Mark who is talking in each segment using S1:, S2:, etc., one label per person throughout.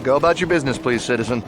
S1: Go about your business, please, citizen.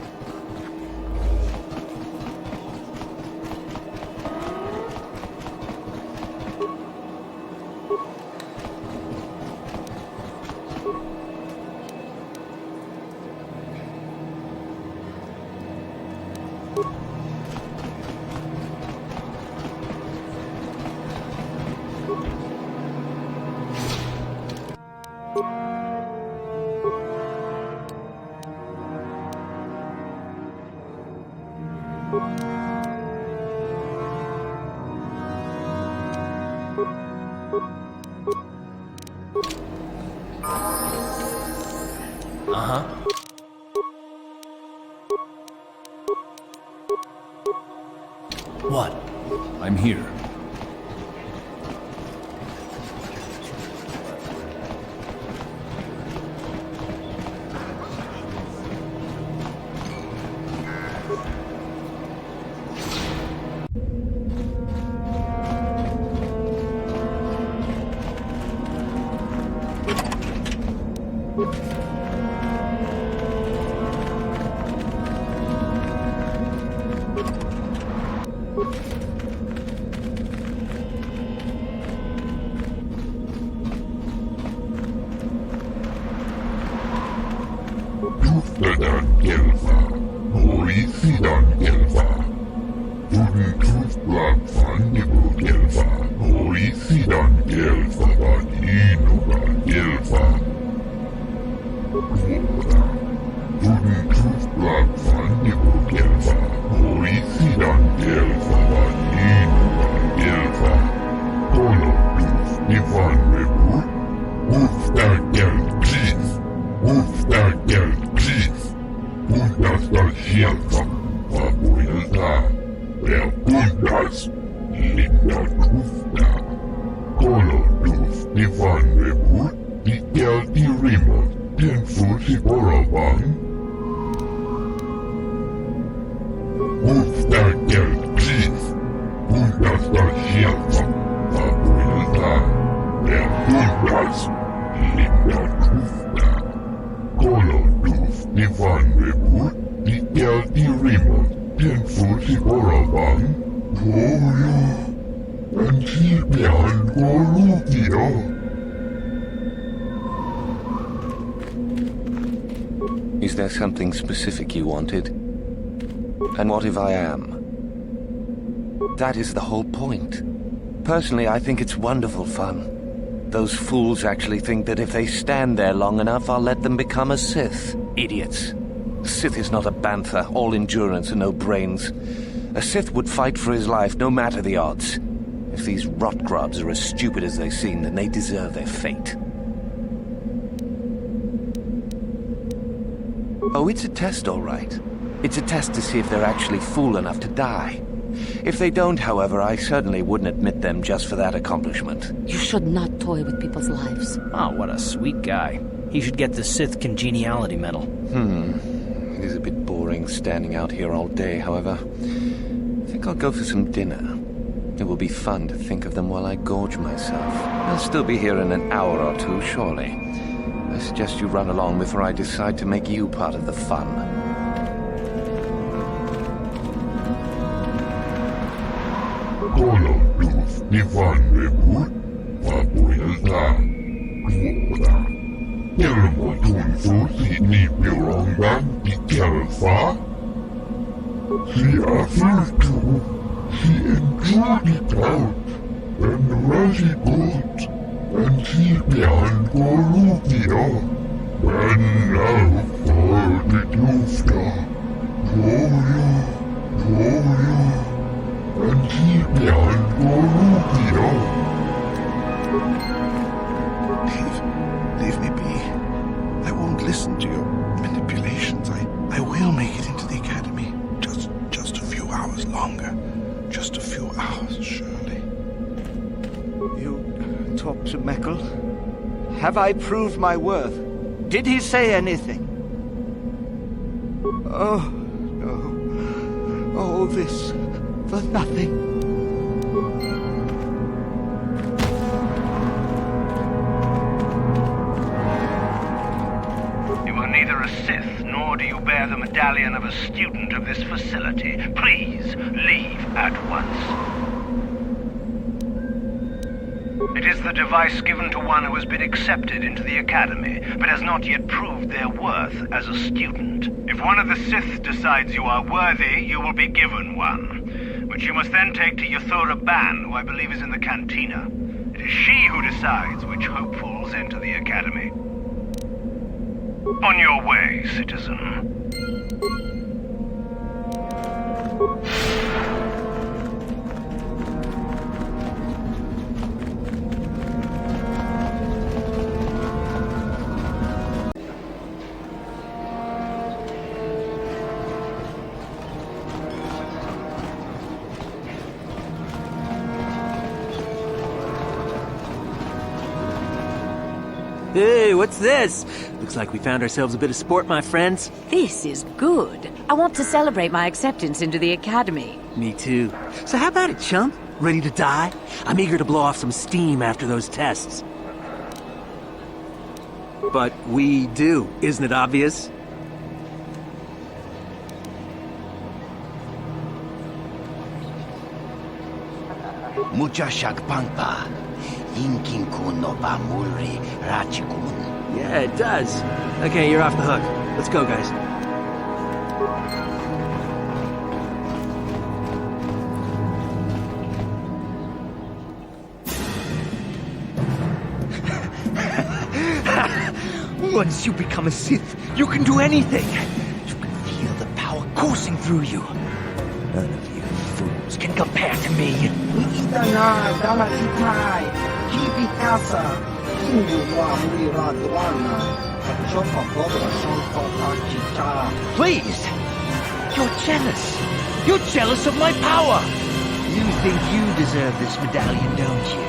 S2: What? I'm here.
S3: Sidvan Gelfa, Holy Sidvan Gelfa, Wooden Toothblood Fungible Gelfa, Holy Sidvan Gelfa, Inoga Gelfa, Quora, Wooden Toothblood Fungible Gelfa, Holy Sidvan Gelfa, Inoga Gelfa, Colo Tooth Divan Reboot, Wolfstar Gel Please, Wolfstar Gel Please, Wolfstar Gelfa, Abuelta, Preguntas, Linda Tufta, Colo Tooth Divan Reboot, Dikel Di Remote, Tinfu Si Borobang, Wolfstar Gel Please, Wolfstar Gelfa, Abuelta, Preguntas, Linda Tufta, Colo Tooth Divan Reboot, Dikel Di Remote, Tinfu Si Borobang, Polo, and Sidvan Golugio.
S4: Is there something specific you wanted? And what if I am? That is the whole point. Personally, I think it's wonderful fun. Those fools actually think that if they stand there long enough, I'll let them become a Sith. Idiots. A Sith is not a bantha, all endurance and no brains. A Sith would fight for his life, no matter the odds. If these rot grubs are as stupid as they seem, then they deserve their fate. Oh, it's a test, all right. It's a test to see if they're actually fool enough to die. If they don't, however, I certainly wouldn't admit them just for that accomplishment.
S5: You should not toy with people's lives.
S6: Oh, what a sweet guy. He should get the Sith Congeniality Medal.
S4: It is a bit boring standing out here all day, however. I think I'll go for some dinner. It will be fun to think of them while I gorge myself. I'll still be here in an hour or two, surely. I suggest you run along before I decide to make you part of the fun.
S3: Colo Tooth Divan Reboot, Abuelta, Quora, Elmo Tunfu Si Nipirongdan Di Gelfa, Si Afiltu, Si enjoyed it out, and Razi Goat, and Sidvan Golugio, and now for the Tufta, Polo, and Sidvan Golugio.
S7: Leave me be. I won't listen to your manipulations. I will make it into the academy. Just a few hours longer. Just a few hours, surely.
S8: You talked to Meckel? Have I proved my worth? Did he say anything? Oh, no. All this for nothing.
S9: You are neither a Sith nor
S1: medallion of a student of this facility. Please, leave at once. It is the device given to one who has been accepted into the Academy, but has not yet proved their worth as a student. If one of the Sith decides you are worthy, you will be given one, which you must then take to Yathura Ban, who I believe is in the cantina. It is she who decides which hopefuls enter the Academy. On your way, citizen.
S6: Hey, what's this? Looks like we found ourselves a bit of sport, my friends.
S9: This is good. I want to celebrate my acceptance into the Academy.
S6: Me too. So how about it, chump? Ready to die? I'm eager to blow off some steam after those tests. But we do, isn't it obvious?
S10: Mucha shakpangpa. Inkin no bamuri rachikun.
S6: Yeah, it does. Okay, you're off the hook. Let's go, guys.
S10: Once you become a Sith, you can do anything. You can feel the power coursing through you. None of you fools can compare to me. Please! You're jealous. You're jealous of my power. You think you deserve this medallion, don't you?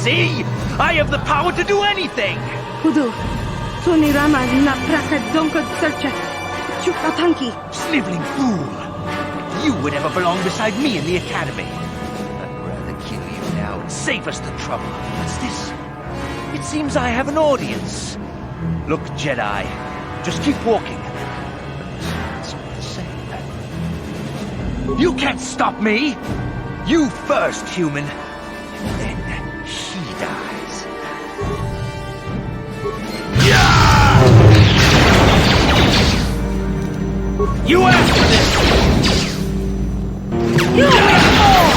S10: See? I have the power to do anything!
S11: Kudu, Sunirama na praka donko searcha. Chukatanki.
S10: Sniveling fool! You would ever belong beside me in the Academy. I'd rather kill you now and save us the trouble. What's this? It seems I have an audience. Look, Jedi, just keep walking. It's all the same. You can't stop me! You first, human. And then she dies. You asked for this! You will fall!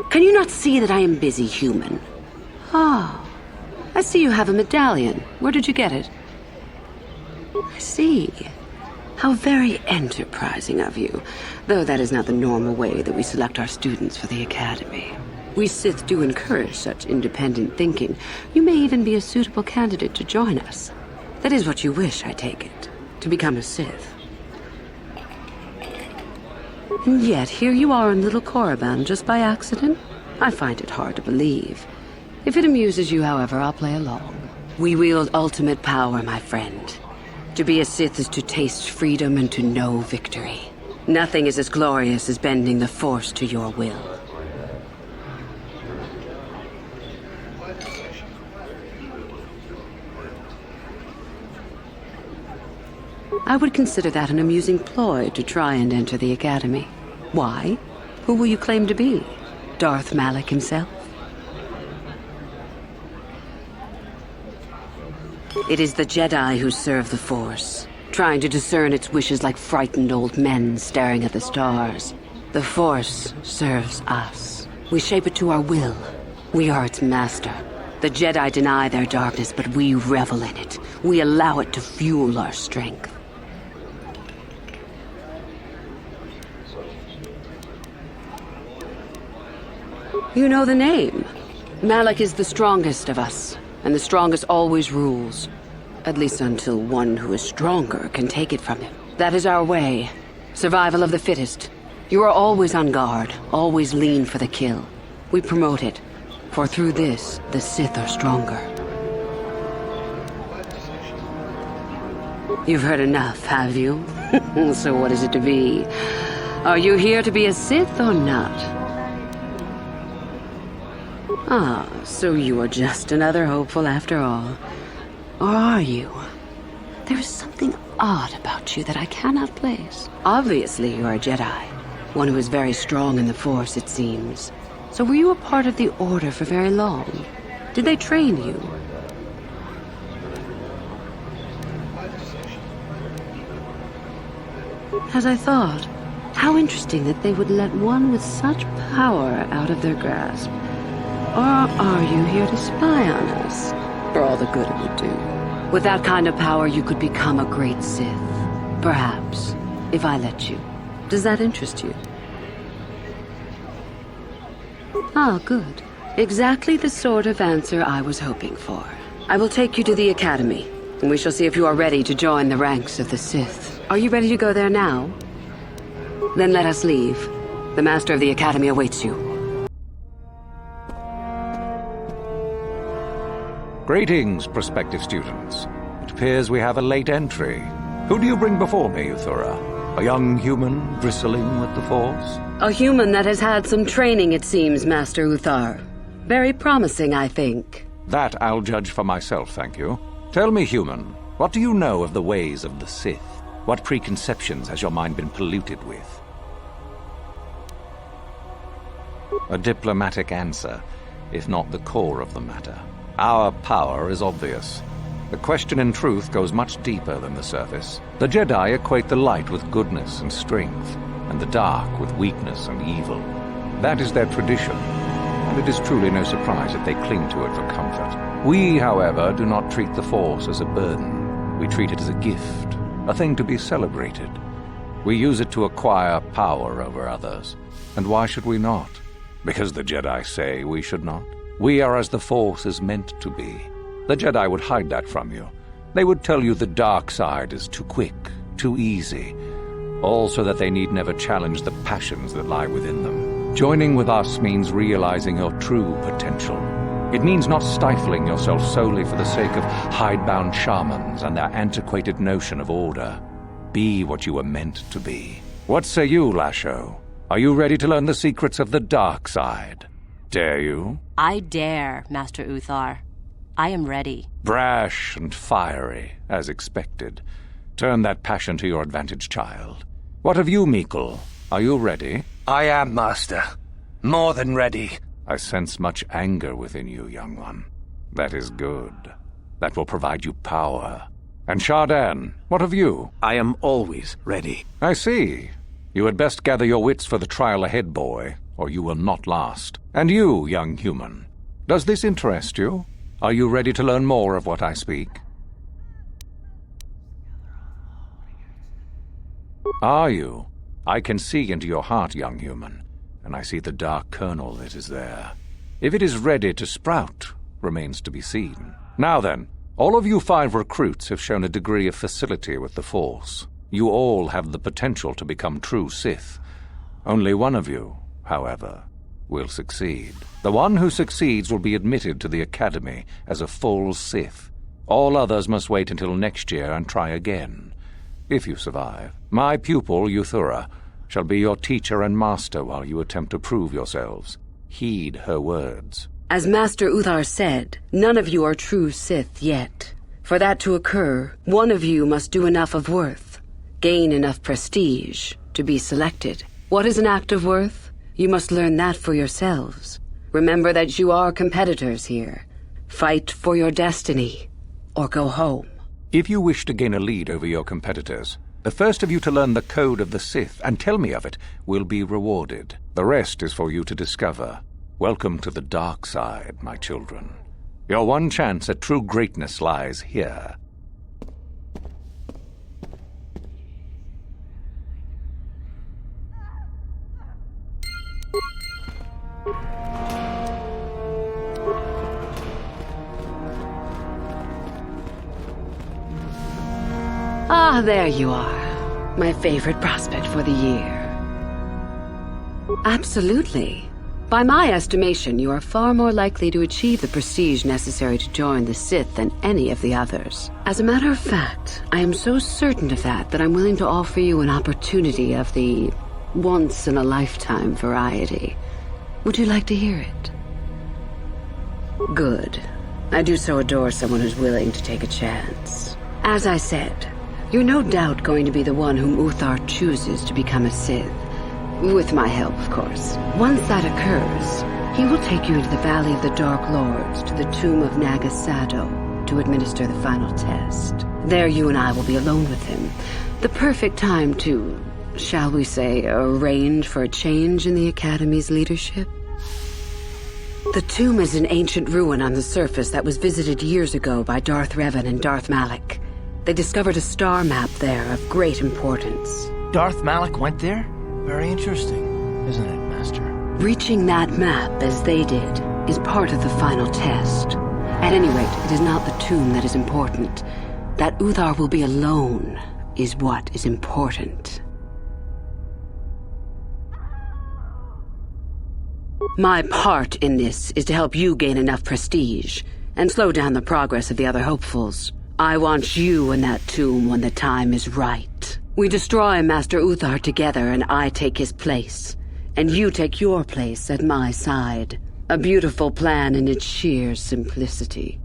S5: Can you not see that I am busy, human? Oh, I see you have a medallion. Where did you get it? I see. How very enterprising of you. Though that is not the normal way that we select our students for the Academy. We Sith do encourage such independent thinking. You may even be a suitable candidate to join us. That is what you wish, I take it. To become a Sith. And yet, here you are in Little Korriban just by accident? I find it hard to believe. If it amuses you, however, I'll play along. We wield ultimate power, my friend. To be a Sith is to taste freedom and to know victory. Nothing is as glorious as bending the Force to your will. I would consider that an amusing ploy to try and enter the Academy. Why? Who will you claim to be? Darth Malak himself? It is the Jedi who serve the Force, trying to discern its wishes like frightened old men staring at the stars. The Force serves us. We shape it to our will. We are its master. The Jedi deny their darkness, but we revel in it. We allow it to fuel our strength. You know the name. Malak is the strongest of us, and the strongest always rules. At least until one who is stronger can take it from him. That is our way. Survival of the fittest. You are always on guard, always lean for the kill. We promote it, for through this, the Sith are stronger. You've heard enough, have you? So what is it to be? Are you here to be a Sith or not? Ah, so you are just another hopeful after all. Or are you? There is something odd about you that I cannot place. Obviously, you are a Jedi. One who is very strong in the Force, it seems. So were you a part of the Order for very long? Did they train you? As I thought, how interesting that they would let one with such power out of their grasp. Or are you here to spy on us? For all the good it would do. With that kind of power, you could become a great Sith. Perhaps, if I let you. Does that interest you? Ah, good. Exactly the sort of answer I was hoping for. I will take you to the Academy, and we shall see if you are ready to join the ranks of the Sith. Are you ready to go there now? Then let us leave. The Master of the Academy awaits you.
S12: Greetings, prospective students. It appears we have a late entry. Who do you bring before me, Uthura? A young human bristling with the Force?
S5: A human that has had some training, it seems, Master Uthar. Very promising, I think.
S12: That I'll judge for myself, thank you. Tell me, human, what do you know of the ways of the Sith? What preconceptions has your mind been polluted with? A diplomatic answer, if not the core of the matter. Our power is obvious. The question in truth goes much deeper than the surface. The Jedi equate the light with goodness and strength, and the dark with weakness and evil. That is their tradition, and it is truly no surprise that they cling to it for comfort. We, however, do not treat the Force as a burden. We treat it as a gift, a thing to be celebrated. We use it to acquire power over others. And why should we not? Because the Jedi say we should not. We are as the Force is meant to be. The Jedi would hide that from you. They would tell you the dark side is too quick, too easy, all so that they need never challenge the passions that lie within them. Joining with us means realizing your true potential. It means not stifling yourself solely for the sake of hidebound shamans and their antiquated notion of order. Be what you were meant to be. What say you, Lasho? Are you ready to learn the secrets of the dark side? Dare you?
S13: I dare, Master Uthar. I am ready.
S12: Brash and fiery, as expected. Turn that passion to your advantage, child. What of you, Meekle? Are you ready?
S4: I am, Master. More than ready.
S12: I sense much anger within you, young one. That is good. That will provide you power. And Shardan, what of you?
S6: I am always ready.
S12: I see. You had best gather your wits for the trial ahead, boy, or you will not last. And you, young human, does this interest you? Are you ready to learn more of what I speak? Are you? I can see into your heart, young human, and I see the dark kernel that is there. If it is ready to sprout, remains to be seen. Now then, all of you 5 recruits have shown a degree of facility with the Force. You all have the potential to become true Sith. Only one of you, however, will succeed. The one who succeeds will be admitted to the Academy as a full Sith. All others must wait until next year and try again. If you survive, my pupil, Uthura, shall be your teacher and master while you attempt to prove yourselves. Heed her words.
S5: As Master Uthar said, none of you are true Sith yet. For that to occur, one of you must do enough of worth, gain enough prestige, to be selected. What is an act of worth? You must learn that for yourselves. Remember that you are competitors here. Fight for your destiny, or go home.
S12: If you wish to gain a lead over your competitors, the first of you to learn the code of the Sith and tell me of it will be rewarded. The rest is for you to discover. Welcome to the dark side, my children. Your one chance at true greatness lies here.
S5: Ah, there you are. My favorite prospect for the year. Absolutely. By my estimation, you are far more likely to achieve the prestige necessary to join the Sith than any of the others. As a matter of fact, I am so certain of that I'm willing to offer you an opportunity of the once-in-a-lifetime variety. Would you like to hear it? Good. I do so adore someone who's willing to take a chance. As I said, you're no doubt going to be the one whom Uthar chooses to become a Sith. With my help, of course. Once that occurs, he will take you into the Valley of the Dark Lords to the tomb of Nagasado to administer the final test. There you and I will be alone with him. The perfect time to, shall we say, arrange for a change in the Academy's leadership. The tomb is an ancient ruin on the surface that was visited years ago by Darth Revan and Darth Malak. They discovered a star map there of great importance.
S10: Darth Malak went there? Very interesting, isn't it, Master?
S5: Reaching that map, as they did, is part of the final test. At any rate, it is not the tomb that is important. That Uthar will be alone is what is important. My part in this is to help you gain enough prestige and slow down the progress of the other hopefuls. I want you in that tomb when the time is right. We destroy Master Uthar together and I take his place. And you take your place at my side. A beautiful plan in its sheer simplicity.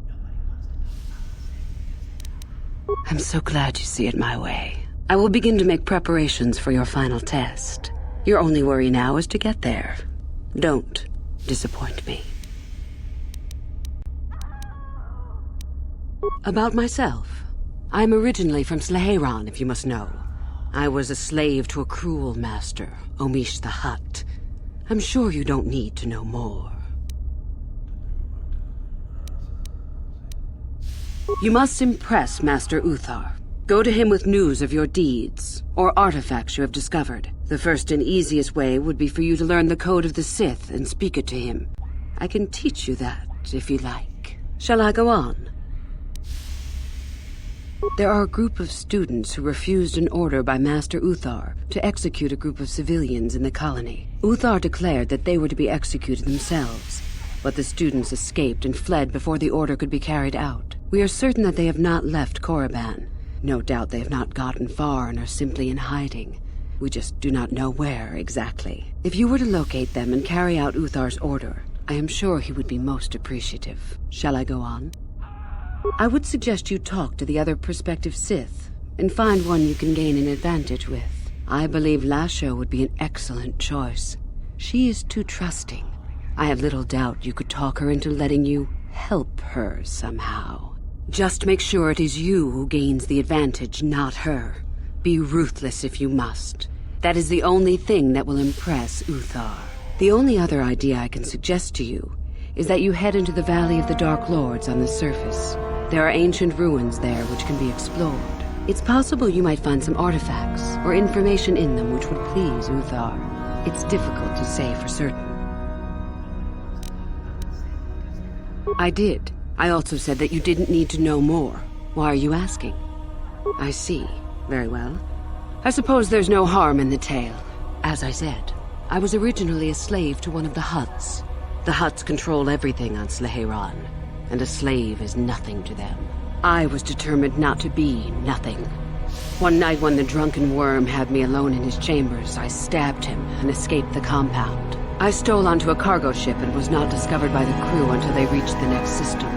S5: I'm so glad you see it my way. I will begin to make preparations for your final test. Your only worry now is to get there. Don't disappoint me. About myself. I'm originally from Sleheyron, if you must know. I was a slave to a cruel master, Omish the Hutt. I'm sure you don't need to know more. You must impress Master Uthar. Go to him with news of your deeds, or artifacts you have discovered. The first and easiest way would be for you to learn the code of the Sith and speak it to him. I can teach you that, if you like. Shall I go on? There are a group of students who refused an order by Master Uthar to execute a group of civilians in the colony. Uthar declared that they were to be executed themselves, but the students escaped and fled before the order could be carried out. We are certain that they have not left Korriban. No doubt they have not gotten far and are simply in hiding. We just do not know where exactly. If you were to locate them and carry out Uthar's order, I am sure he would be most appreciative. Shall I go on? I would suggest you talk to the other prospective Sith, and find one you can gain an advantage with. I believe Lasho would be an excellent choice. She is too trusting. I have little doubt you could talk her into letting you help her somehow. Just make sure it is you who gains the advantage, not her. Be ruthless if you must. That is the only thing that will impress Uthar. The only other idea I can suggest to you is that you head into the Valley of the Dark Lords on the surface. There are ancient ruins there which can be explored. It's possible you might find some artifacts or information in them which would please Uthar. It's difficult to say for certain. I did. I also said that you didn't need to know more. Why are you asking? I see. Very well. I suppose there's no harm in the tale. As I said, I was originally a slave to one of the Hutts. The Hutts control everything on Sleheyron, and a slave is nothing to them. I was determined not to be nothing. One night when the drunken worm had me alone in his chambers, I stabbed him and escaped the compound. I stole onto a cargo ship and was not discovered by the crew until they reached the next system.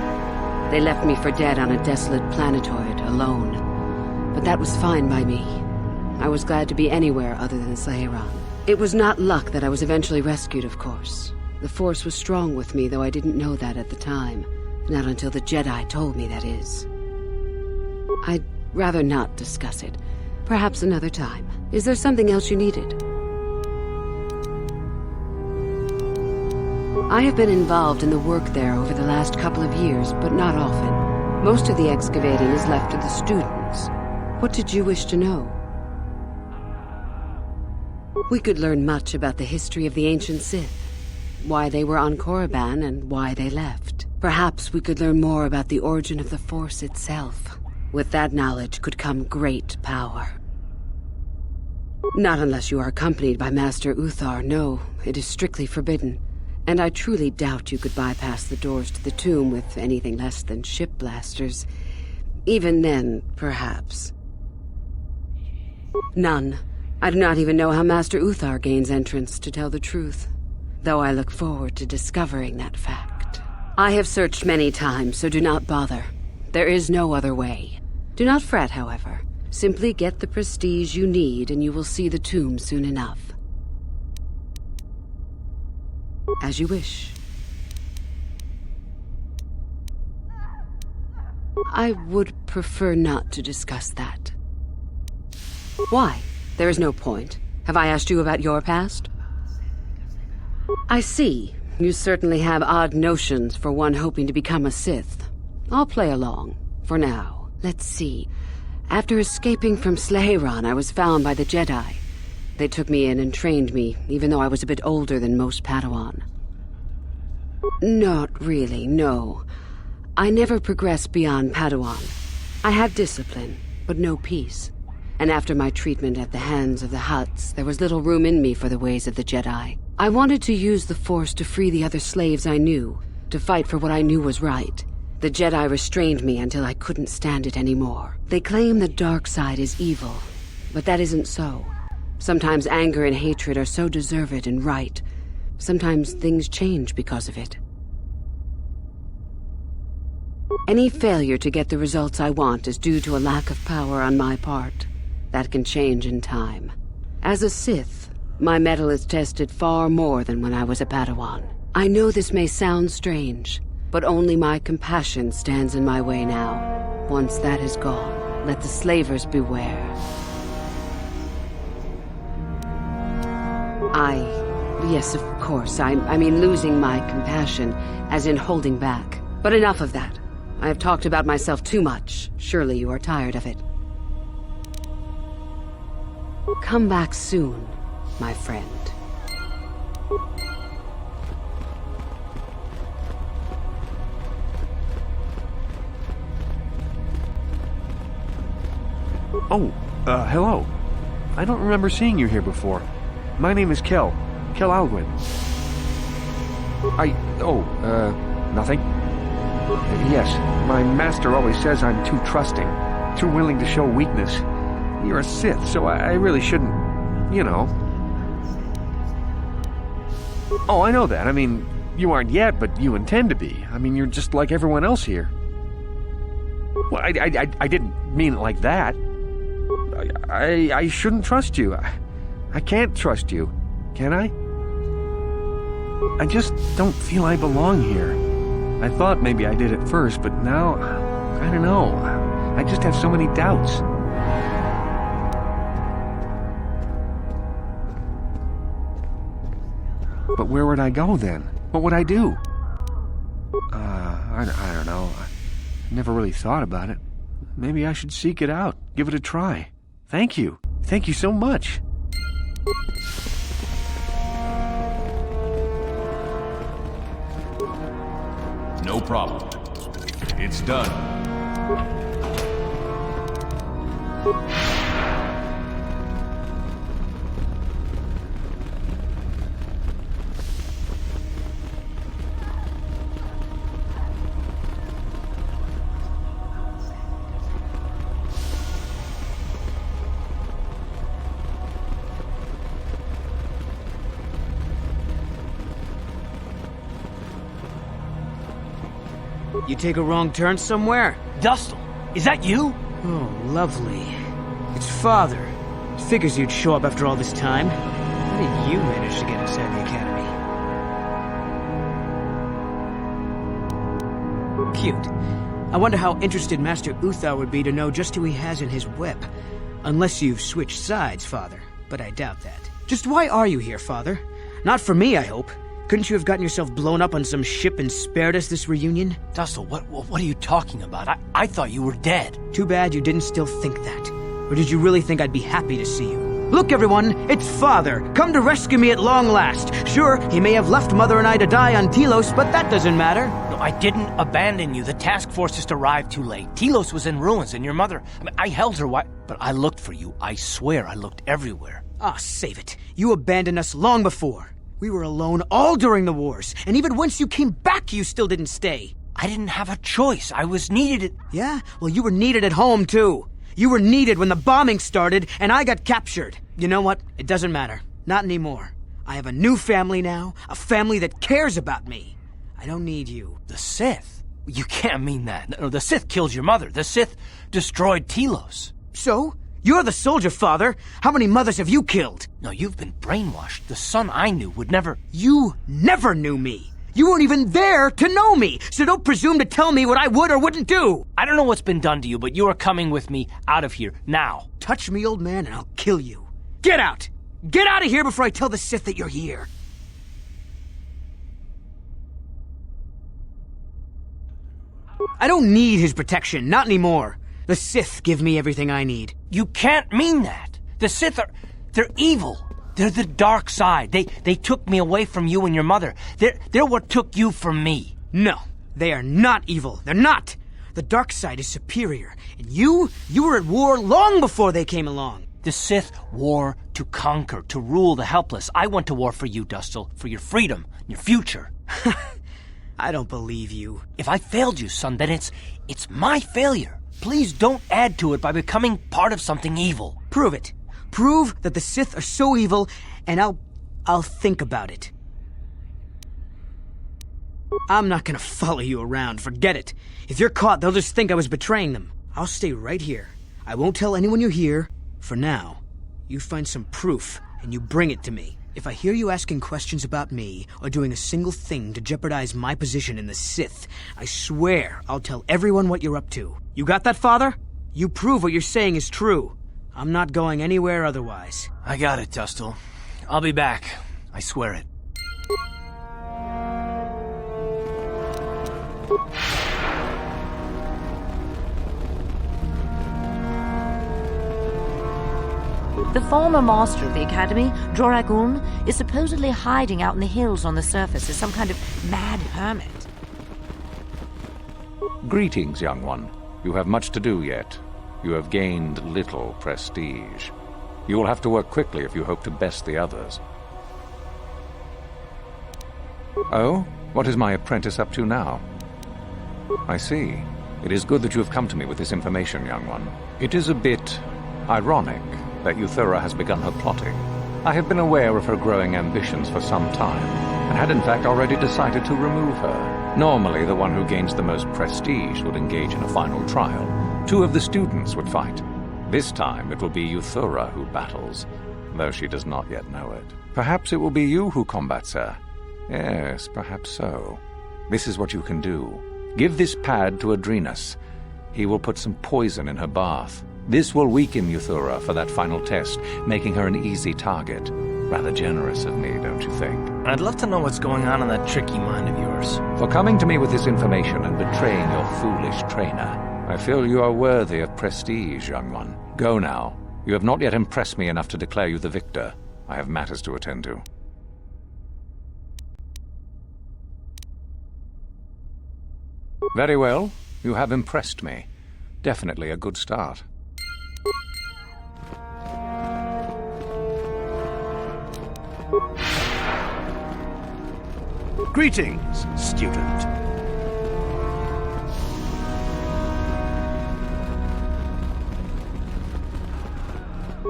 S5: They left me for dead on a desolate planetoid, alone. But that was fine by me. I was glad to be anywhere other than Sleheyron. It was not luck that I was eventually rescued, of course. The Force was strong with me, though I didn't know that at the time. Not until the Jedi told me, that is. I'd rather not discuss it. Perhaps another time. Is there something else you needed? I have been involved in the work there over the last couple of years, but not often. Most of the excavating is left to the students. What did you wish to know? We could learn much about the history of the ancient Sith, why they were on Korriban and why they left. Perhaps we could learn more about the origin of the Force itself. With that knowledge could come great power. Not unless you are accompanied by Master Uthar. No, it is strictly forbidden. And I truly doubt you could bypass the doors to the tomb with anything less than ship blasters. Even then, perhaps. None. I do not even know how Master Uthar gains entrance, to tell the truth. Though I look forward to discovering that fact. I have searched many times, so do not bother. There is no other way. Do not fret, however. Simply get the prestige you need, and you will see the tomb soon enough. As you wish. I would prefer not to discuss that. Why? There is no point. Have I asked you about your past? I see. You certainly have odd notions for one hoping to become a Sith. I'll play along. For now. Let's see. After escaping from Slaheron, I was found by the Jedi. They took me in and trained me, even though I was a bit older than most Padawan. Not really, no. I never progressed beyond Padawan. I had discipline, but no peace. And after my treatment at the hands of the Hutts, there was little room in me for the ways of the Jedi. I wanted to use the Force to free the other slaves I knew, to fight for what I knew was right. The Jedi restrained me until I couldn't stand it anymore. They claim the dark side is evil, but that isn't so. Sometimes anger and hatred are so deserved and right. Sometimes things change because of it. Any failure to get the results I want is due to a lack of power on my part. That can change in time. As a Sith, my mettle is tested far more than when I was a Padawan. I know this may sound strange, but only my compassion stands in my way now. Once that is gone, let the slavers beware. Yes, of course, I mean losing my compassion, as in holding back. But enough of that. I have talked about myself too much. Surely you are tired of it. Come back soon, my friend.
S14: Oh, hello. I don't remember seeing you here before. My name is Kel Alwyn. Nothing? Yes, my master always says I'm too trusting, too willing to show weakness. You're a Sith, so I really shouldn't, you know. Oh, I know that. I mean, you aren't yet, but you intend to be. I mean, you're just like everyone else here. Well, I didn't mean it like that. I shouldn't trust you. I can't trust you, can I? I just don't feel I belong here. I thought maybe I did at first, but now, I don't know. I just have so many doubts. But where would I go then? What would I do? I don't know. I never really thought about it. Maybe I should seek it out, give it a try. Thank you. Thank you so much.
S2: No problem. It's done.
S15: You take a wrong turn somewhere?
S10: Dustle, is that you?
S15: Oh, lovely. It's Father. Figures you'd show up after all this time. How did you manage to get inside the Academy? Cute. I wonder how interested Master Uthar would be to know just who he has in his whip. Unless you've switched sides, Father. But I doubt that. Just why are you here, Father? Not for me, I hope. Couldn't you have gotten yourself blown up on some ship and spared us this reunion?
S10: Dustle, what are you talking about? I thought you were dead.
S15: Too bad you didn't still think that. Or did you really think I'd be happy to see you? Look, everyone, it's Father, come to rescue me at long last. Sure, he may have left Mother and I to die on Telos, but that doesn't matter.
S10: No, I didn't abandon you. The task force just arrived too late. Telos was in ruins, and your mother... I held her but I looked for you. I swear I looked everywhere.
S15: Ah, save it. You abandoned us long before. We were alone all during the wars, and even once you came back, you still didn't stay.
S10: I didn't have a choice. I was needed.
S15: Yeah? Well, you were needed at home, too. You were needed when the bombing started, and I got captured. You know what? It doesn't matter. Not anymore. I have a new family now, a family that cares about me. I don't need you.
S10: The Sith? You can't mean that. No, the Sith killed your mother. The Sith destroyed Telos.
S15: So? You're the soldier, Father. How many mothers have you killed?
S10: No, you've been brainwashed. The son I knew would never...
S15: You never knew me. You weren't even there to know me, so don't presume to tell me what I would or wouldn't do.
S10: I don't know what's been done to you, but you are coming with me out of here, now.
S15: Touch me, old man, and I'll kill you. Get out! Get out of here before I tell the Sith that you're here. I don't need his protection, not anymore. The Sith give me everything I need.
S10: You can't mean that. The Sith are... they're evil. They're the dark side. They took me away from you and your mother. They're what took you from me.
S15: No, they are not evil. They're not. The dark side is superior. And you were at war long before they came along.
S10: The Sith war to conquer, to rule the helpless. I went to war for you, Dustil, for your freedom, your future.
S15: I don't believe you.
S10: If I failed you, son, then it's my failure. Please don't add to it by becoming part of something evil.
S15: Prove it. Prove that the Sith are so evil, and I'll think about it. I'm not gonna follow you around, forget it. If you're caught, they'll just think I was betraying them. I'll stay right here. I won't tell anyone you're here. For now, you find some proof, and you bring it to me. If I hear you asking questions about me, or doing a single thing to jeopardize my position in the Sith, I swear I'll tell everyone what you're up to. You got that, Father? You prove what you're saying is true. I'm not going anywhere otherwise.
S10: I got it, Dustil. I'll be back. I swear it.
S9: The former master of the Academy, Joragun, is supposedly hiding out in the hills on the surface as some kind of mad hermit.
S12: Greetings, young one. You have much to do yet. You have gained little prestige. You will have to work quickly if you hope to best the others. Oh? What is my apprentice up to now? I see. It is good that you have come to me with this information, young one. It is a bit ironic that Euthura has begun her plotting. I have been aware of her growing ambitions for some time, and had in fact already decided to remove her. Normally, the one who gains the most prestige would engage in a final trial. 2 of the students would fight. This time, it will be Euthura who battles, though she does not yet know it. Perhaps it will be you who combats her. Yes, perhaps so. This is what you can do. Give this pad to Adrenus. He will put some poison in her bath. This will weaken Euthura for that final test, making her an easy target. Rather generous of me, don't you think?
S10: I'd love to know what's going on in that tricky mind of yours.
S12: For coming to me with this information and betraying your foolish trainer, I feel you are worthy of prestige, young one. Go now. You have not yet impressed me enough to declare you the victor. I have matters to attend to. Very well. You have impressed me. Definitely a good start.
S6: Greetings, student.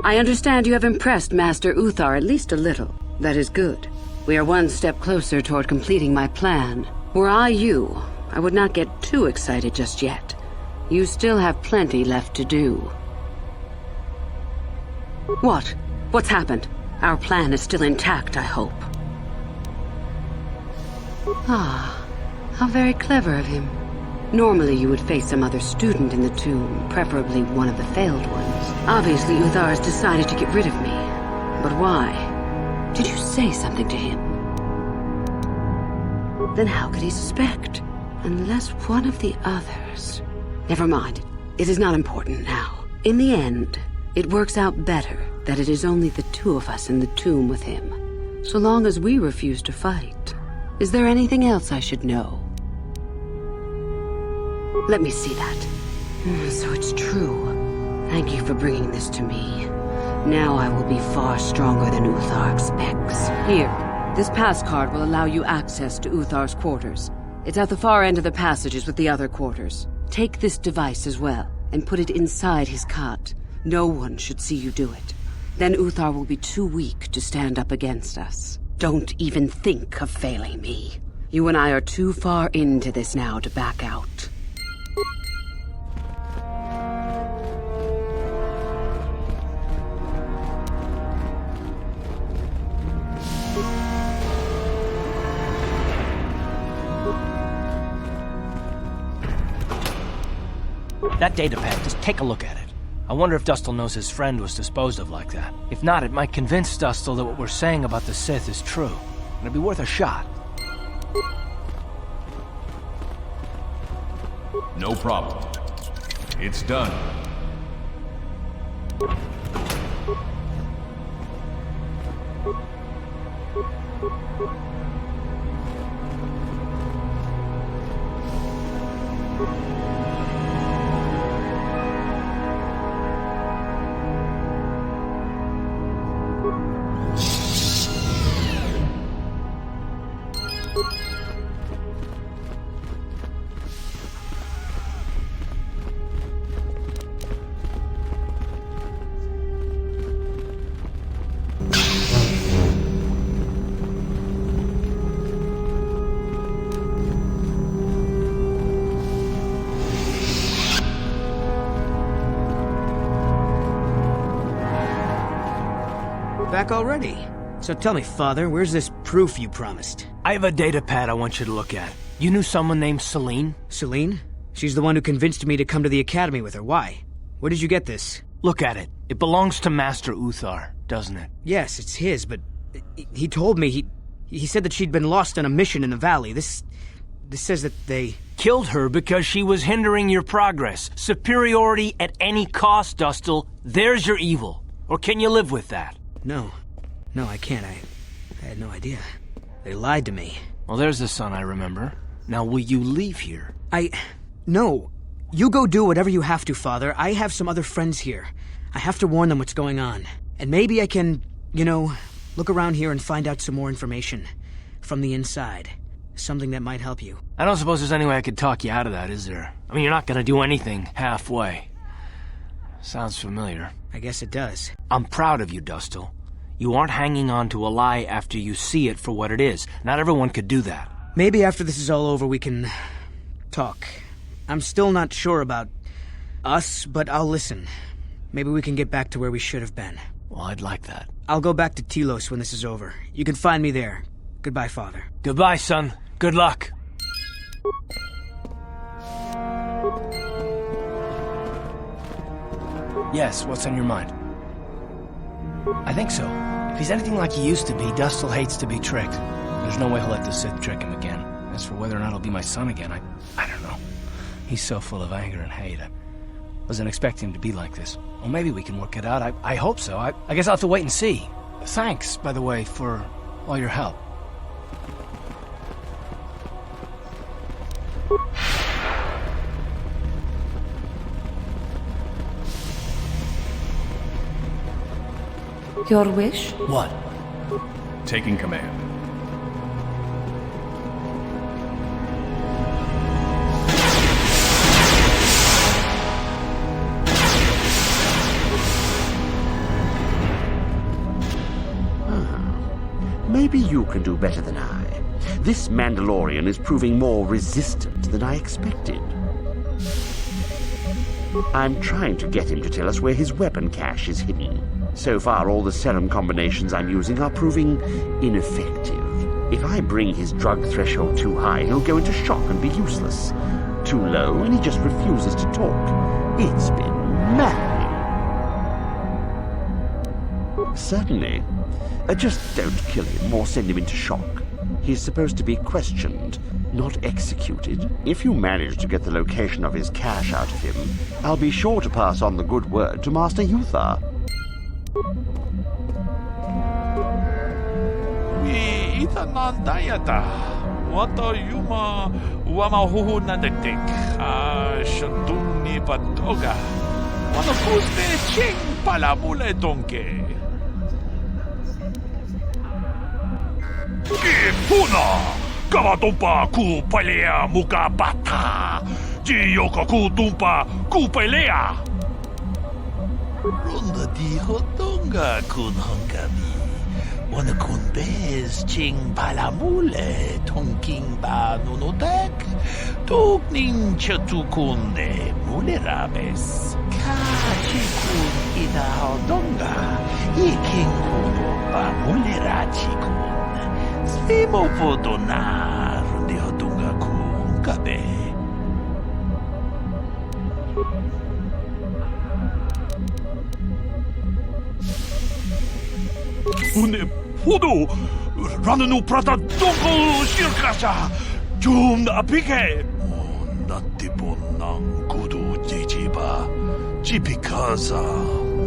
S5: I understand you have impressed Master Uthar at least a little. That is good. We are one step closer toward completing my plan. Were I you, I would not get too excited just yet. You still have plenty left to do. What? What's happened? Our plan is still intact, I hope. Ah, how very clever of him. Normally you would face some other student in the tomb, preferably one of the failed ones. Obviously Uthar has decided to get rid of me. But why? Did you say something to him? Then how could he suspect? Unless one of the others... Never mind. It is not important now. In the end, it works out better that it is only the 2 of us in the tomb with him. So long as we refuse to fight. Is there anything else I should know? Let me see that. So it's true. Thank you for bringing this to me. Now I will be far stronger than Uthar expects. Here, this pass card will allow you access to Uthar's quarters. It's at the far end of the passages with the other quarters. Take this device as well, and put it inside his cot. No one should see you do it. Then Uthar will be too weak to stand up against us. Don't even think of failing me. You and I are too far into this now to back out.
S10: That datapad, just take a look at it. I wonder if Dustil knows his friend was disposed of like that. If not, it might convince Dustil that what we're saying about the Sith is true. It'd be worth a shot.
S2: No problem. It's done.
S15: Back already? So tell me, Father, where's this proof you promised?
S10: I have a datapad I want you to look at. You knew someone named Celine?
S15: Celine? She's the one who convinced me to come to the academy with her. Why? Where did you get this?
S10: Look at it. It belongs to Master Uthar, doesn't it?
S15: Yes, it's his, but he told me he said that she'd been lost on a mission in the valley. This says that they
S10: killed her because she was hindering your progress. Superiority at any cost, Dustil. There's your evil. Or can you live with that?
S15: No, I can't. I had no idea. They lied to me.
S10: Well, there's the son I remember. Now, will you leave here?
S15: No. You go do whatever you have to, Father. I have some other friends here. I have to warn them what's going on. And maybe I can, look around here and find out some more information. From the inside. Something that might help you.
S10: I don't suppose there's any way I could talk you out of that, is there? I mean, you're not gonna do anything halfway. Sounds familiar.
S15: I guess it does.
S10: I'm proud of you, Dustil. You aren't hanging on to a lie after you see it for what it is. Not everyone could do that.
S15: Maybe after this is all over we can talk. I'm still not sure about us, but I'll listen. Maybe we can get back to where we should have been.
S10: Well, I'd like that.
S15: I'll go back to Telos when this is over. You can find me there. Goodbye, Father.
S10: Goodbye, son. Good luck. Yes, what's on your mind? I think so. If he's anything like he used to be, Dustil hates to be tricked. There's no way he'll let the Sith trick him again. As for whether or not he'll be my son again, I don't know. He's so full of anger and hate. I wasn't expecting him to be like this. Well, maybe we can work it out. I hope so. I guess I'll have to wait and see. Thanks, by the way, for all your help.
S16: Your wish?
S10: What?
S2: Taking command.
S17: Maybe you can do better than I. This Mandalorian is proving more resistant than I expected. I'm trying to get him to tell us where his weapon cache is hidden. So far, all the serum combinations I'm using are proving ineffective. If I bring his drug threshold too high, he'll go into shock and be useless. Too low, and he just refuses to talk. It's been maddening. Certainly. Just don't kill him or send him into shock. He's supposed to be questioned, not executed. If you manage to get the location of his cache out of him, I'll be sure to pass on the good word to Master Uthar.
S18: Itanandayata. Wato yuma wamahuhu na degdeg. Shaduni patoga.
S16: Wanakuste ching palamule donke. Puna! Kavatumpa ku palea muka bata! Jiyoka ku tumpa ku palea! Runda di hotonga kun hongami. Wanakun bez ching palamule tonking ba nunotek. Tukning chatukunde mulerabes. Kachikun ida hodonga. Iking kuno ba mulerachikun. Svimo podonar de hodonga kun kabe. Une podo rananu prata doko shirkasha jum apike. Natibonang kudu jijiba jipikaza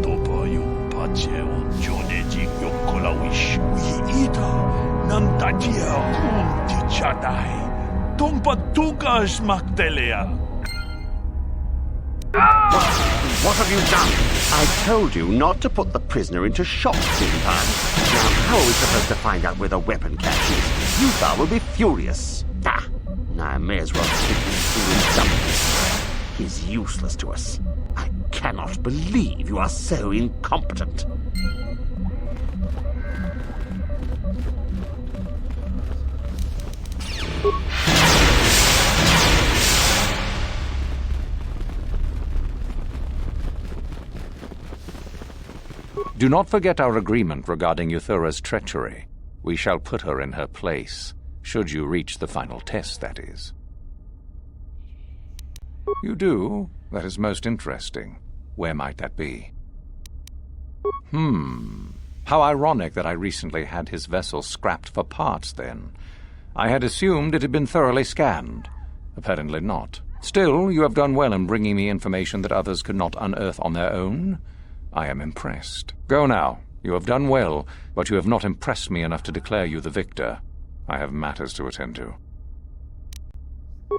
S16: topa yung pache on joneji yokola wish ita nantatia kun tichadai tompa tukas maktelea.
S17: What have you done? I told you not to put the prisoner into shock, Sidvan. Now, how are we supposed to find out where the weapon cache is? Uthar will be furious. Ah, I may as well take him through and dump him. He's useless to us. I cannot believe you are so incompetent.
S12: Do not forget our agreement regarding Uthura's treachery. We shall put her in her place, should you reach the final test, that is. You do? That is most interesting. Where might that be? How ironic that I recently had his vessel scrapped for parts, then. I had assumed it had been thoroughly scanned. Apparently not. Still, you have done well in bringing me information that others could not unearth on their own. I am impressed. Go now. You have done well, but you have not impressed me enough to declare you the victor. I have matters to attend to.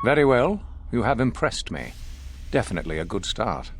S12: Very well. You have impressed me. Definitely a good start.